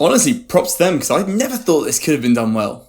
honestly, props to them, because I never thought this could have been done well.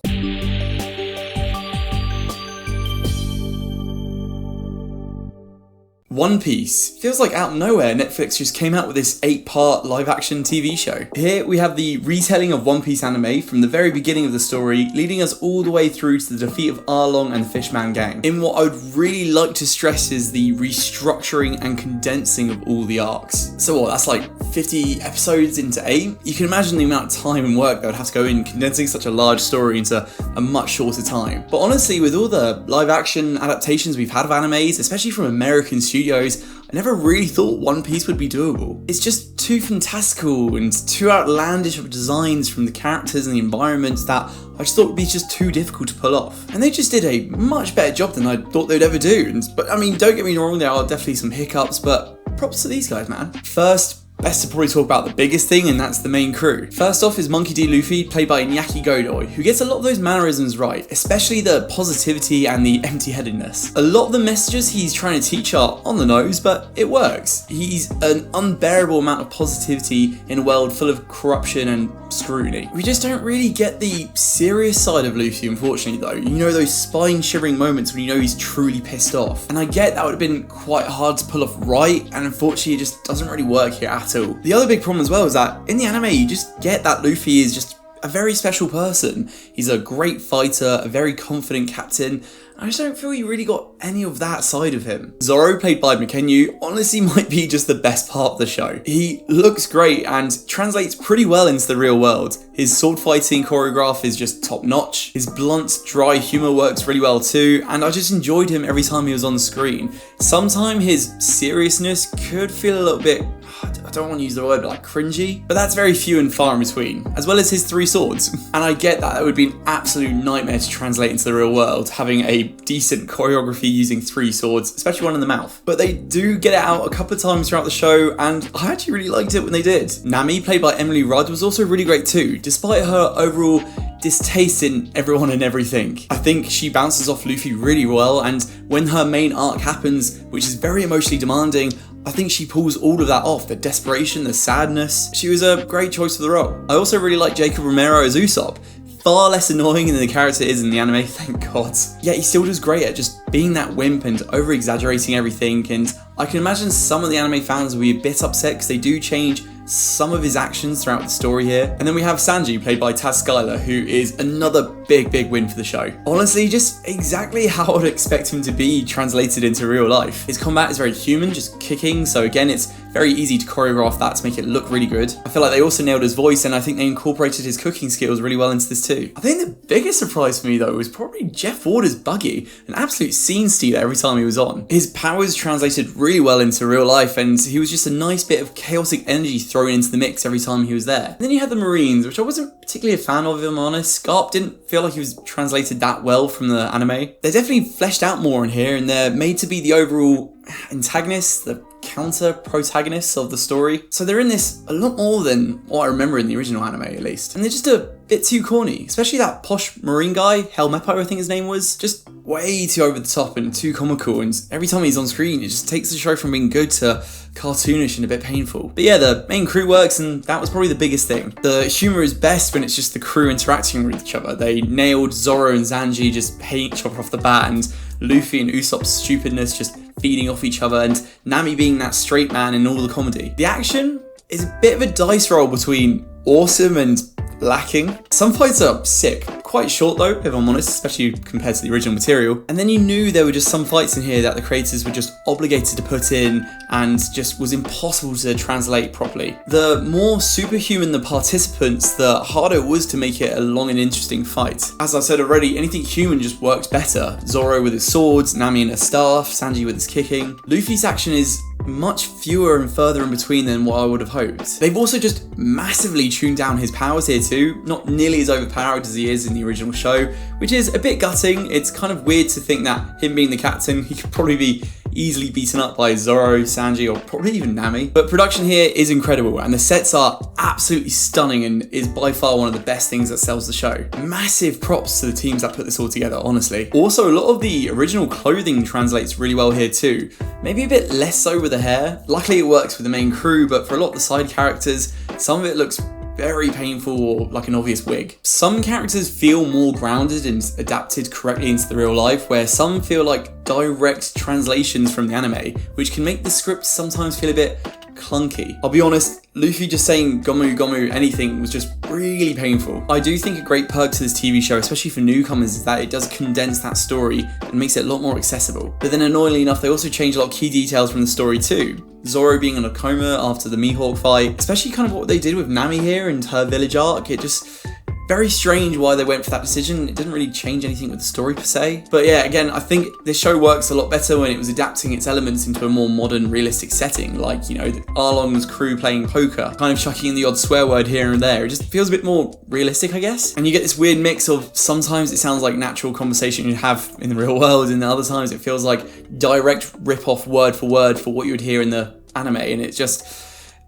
One Piece. Feels like out of nowhere, Netflix just came out with this 8-part live-action TV show. Here we have the retelling of One Piece anime from the very beginning of the story, leading us all the way through to the defeat of Arlong and the Fishman gang. In what I would really like to stress is the restructuring and condensing of all the arcs. So what, that's like 50 episodes into 8? You can imagine the amount of time and work that would have to go in condensing such a large story into a much shorter time. But honestly, with all the live-action adaptations we've had of animes, especially from American studios, I never really thought One Piece would be doable. It's just too fantastical and too outlandish of designs from the characters and the environments that I just thought would be just too difficult to pull off. And they just did a much better job than I thought they'd ever do. But I mean, don't get me wrong, there are definitely some hiccups, but props to these guys, man. First, best to probably talk about the biggest thing, and that's the main crew. First off is Monkey D. Luffy, played by Iñaki Godoy, who gets a lot of those mannerisms right, especially the positivity and the empty-headedness. A lot of the messages he's trying to teach are on the nose, but it works. He's an unbearable amount of positivity in a world full of corruption and scrutiny. We just don't really get the serious side of Luffy, unfortunately, though. You know, those spine-shivering moments when you know he's truly pissed off. And I get that would have been quite hard to pull off right, and unfortunately it just doesn't really work here at all. The other big problem as well is that in the anime you just get that Luffy is just a very special person. He's a great fighter, a very confident captain. I just don't feel you really got any of that side of him. Zorro, played by Mackenyu, honestly might be just the best part of the show. He looks great and translates pretty well into the real world. His sword fighting choreograph is just top notch. His blunt, dry humour works really well too, and I just enjoyed him every time he was on screen. Sometimes his seriousness could feel a little bit, I don't want to use the word, but like cringy, but that's very few and far in between, as well as his 3 swords. And I get that would be an absolute nightmare to translate into the real world, having a decent choreography using 3 swords, especially one in the mouth. But they do get it out a couple of times throughout the show, and I actually really liked it when they did. Nami, played by Emily Rudd, was also really great too, despite her overall distaste in everyone and everything. I think she bounces off Luffy really well, and when her main arc happens, which is very emotionally demanding, I think she pulls all of that off, the desperation, the sadness. She was a great choice for the role. I also really like Jacob Romero as Usop. Far less annoying than the character is in the anime, thank God. Yet he still does great at just being that wimp and over-exaggerating everything, and I can imagine some of the anime fans will be a bit upset because they do change some of his actions throughout the story here. And then we have Sanji, played by Skylar, who is another big win for the show. Honestly, just exactly how I'd expect him to be translated into real life. His combat is very human, just kicking, so again, it's very easy to choreograph that to make it look really good. I feel like they also nailed his voice, and I think they incorporated his cooking skills really well into this too. I think the biggest surprise for me though was probably Jeff Warder's Buggy, an absolute scene stealer every time he was on. His powers translated really well into real life, and he was just a nice bit of chaotic energy thrown into the mix every time he was there. And then you had the Marines, which I wasn't particularly a fan of, if I'm honest. Scarp didn't feel like he was translated that well from the anime. They're definitely fleshed out more in here, and they're made to be the overall antagonists, the counter protagonists of the story. So they're in this a lot more than what I remember in the original anime, at least. And they're just a bit too corny, especially that posh marine guy, Helmeppo I think his name was, just way too over the top and too comical, and every time he's on screen it just takes the show from being good to cartoonish and a bit painful. But yeah, the main crew works, and that was probably the biggest thing. The humour is best when it's just the crew interacting with each other. They nailed Zorro and Sanji just paint chopper off the bat, and Luffy and Usopp's stupidness just feeding off each other, and Nami being that straight man in all the comedy. The action is a bit of a dice roll between awesome and lacking. Some fights are sick. Quite short though, if I'm honest, especially compared to the original material. And then you knew there were just some fights in here that the creators were just obligated to put in and just was impossible to translate properly. The more superhuman the participants, the harder it was to make it a long and interesting fight. As I said already, anything human just works better. Zorro with his swords, Nami and her staff, Sanji with his kicking. Luffy's action is much fewer and further in between than what I would have hoped. They've also just massively tuned down his powers here too, not nearly as overpowered as he is in the original show, which is a bit gutting. It's kind of weird to think that him being the captain, he could probably be easily beaten up by Zorro, Sanji, or probably even Nami. But production here is incredible, and the sets are absolutely stunning and is by far one of the best things that sells the show. Massive props to the teams that put this all together, honestly. Also, a lot of the original clothing translates really well here too. Maybe a bit less so with the hair. Luckily it works with the main crew, but for a lot of the side characters, some of it looks very painful or like an obvious wig. Some characters feel more grounded and adapted correctly into the real life, where some feel like direct translations from the anime, which can make the script sometimes feel a bit clunky. I'll be honest, Luffy just saying Gomu Gomu anything was just really painful. I do think a great perk to this TV show, especially for newcomers, is that it does condense that story and makes it a lot more accessible. But then annoyingly enough, they also change a lot of key details from the story too. Zorro being in a coma after the Mihawk fight, especially kind of what they did with Nami here and her village arc, it just... very strange why they went for that decision. It didn't really change anything with the story per se. But yeah, again, I think this show works a lot better when it was adapting its elements into a more modern, realistic setting, like, you know, Arlong's crew playing poker, kind of chucking in the odd swear word here and there. It just feels a bit more realistic, I guess. And you get this weird mix of sometimes it sounds like natural conversation you'd have in the real world, and other times it feels like direct rip-off word for word for what you would hear in the anime, and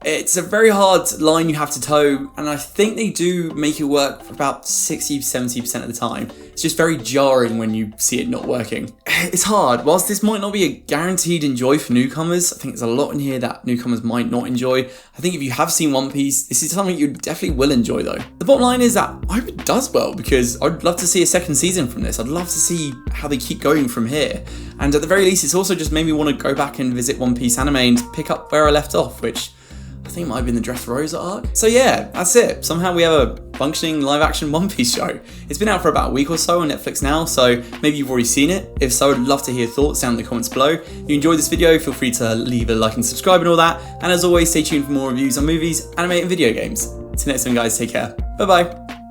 it's a very hard line you have to toe, and I think they do make it work for about 60-70% of the time. It's just very jarring when you see it not working. It's hard. Whilst this might not be a guaranteed enjoy for newcomers, I think there's a lot in here that newcomers might not enjoy. I think if you have seen One Piece, this is something you definitely will enjoy though. The bottom line is that I hope it does well, because I'd love to see a second season from this. I'd love to see how they keep going from here. And at the very least, it's also just made me want to go back and visit One Piece anime and pick up where I left off, which I think it might have been the Dressrosa arc. So yeah, that's it. Somehow we have a functioning live-action One Piece show. It's been out for about a week or so on Netflix now, so maybe you've already seen it. If so, I'd love to hear thoughts down in the comments below. If you enjoyed this video, feel free to leave a like and subscribe and all that. And as always, stay tuned for more reviews on movies, anime, and video games. Till next time, guys, take care. Bye-bye.